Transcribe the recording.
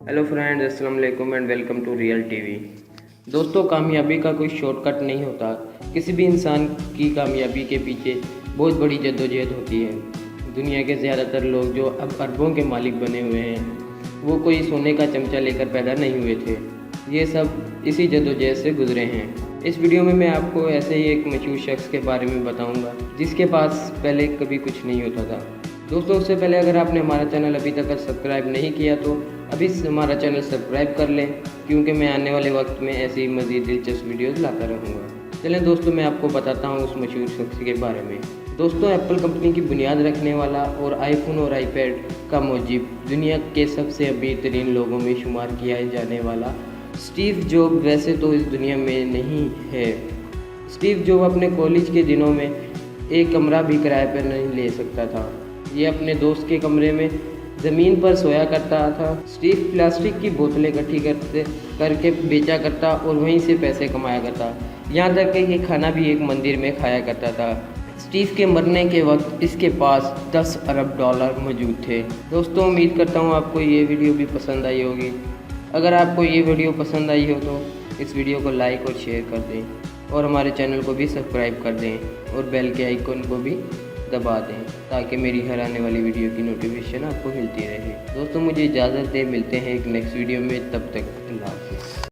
Hello friends, अस्सलाम वालेकुम and welcome to real TV. दोस्तों, कामयाबी का कोई शॉर्टकट नहीं होता। किसी भी इंसान की कामयाबी के पीछे बहुत बड़ी जद्दोजहद होती है। दुनिया के ज़्यादातर लोग जो अब अरबों के मालिक बने हुए हैं, वो कोई सोने का चमचा लेकर पैदा नहीं हुए थे। ये सब इसी जद्दोजहद से गुजरे हैं। इस वीडियो में मैं आपको ऐसे ही एक मशहूर शख्स के बारे में बताऊंगा जिसके पास पहले कभी कुछ नहीं होता था। दोस्तों, उससे पहले अगर आपने हमारा चैनल अभी तक सब्सक्राइब नहीं किया तो अभी हमारा चैनल सब्सक्राइब कर लें, क्योंकि मैं आने वाले वक्त में ऐसी मज़ीद दिलचस्प वीडियोस लाता रहूँगा। चलें दोस्तों, मैं आपको बताता हूँ उस मशहूर शख्स के बारे में। दोस्तों, एप्पल कंपनी की बुनियाद रखने वाला और आईफोन और आईपैड का मौजिब, दुनिया के सबसे अमीर तरीन लोगों में शुमार किया जाने वाला स्टीव जॉब वैसे तो इस दुनिया में नहीं है। स्टीव जॉब अपने कॉलेज के दिनों में एक कमरा भी किराए पर नहीं ले सकता था। ये अपने दोस्त के कमरे में ज़मीन पर सोया करता था। स्टीव प्लास्टिक की बोतलें इकट्ठी करके बेचा करता और वहीं से पैसे कमाया करता। यहाँ तक कि खाना भी एक मंदिर में खाया करता था। स्टीव के मरने के वक्त इसके पास 10 अरब डॉलर मौजूद थे। दोस्तों, उम्मीद करता हूँ आपको ये वीडियो भी पसंद आई होगी। अगर आपको ये वीडियो पसंद आई हो तो इस वीडियो को लाइक और शेयर कर दें और हमारे चैनल को भी सब्सक्राइब कर दें और बेल के आइकन को भी दबा दें ताकि मेरी हर आने वाली वीडियो की नोटिफिकेशन आपको मिलती रहे। दोस्तों, मुझे इजाज़त दें, मिलते हैं एक नेक्स्ट वीडियो में। तब तक अल्लाह हाफ़िज़।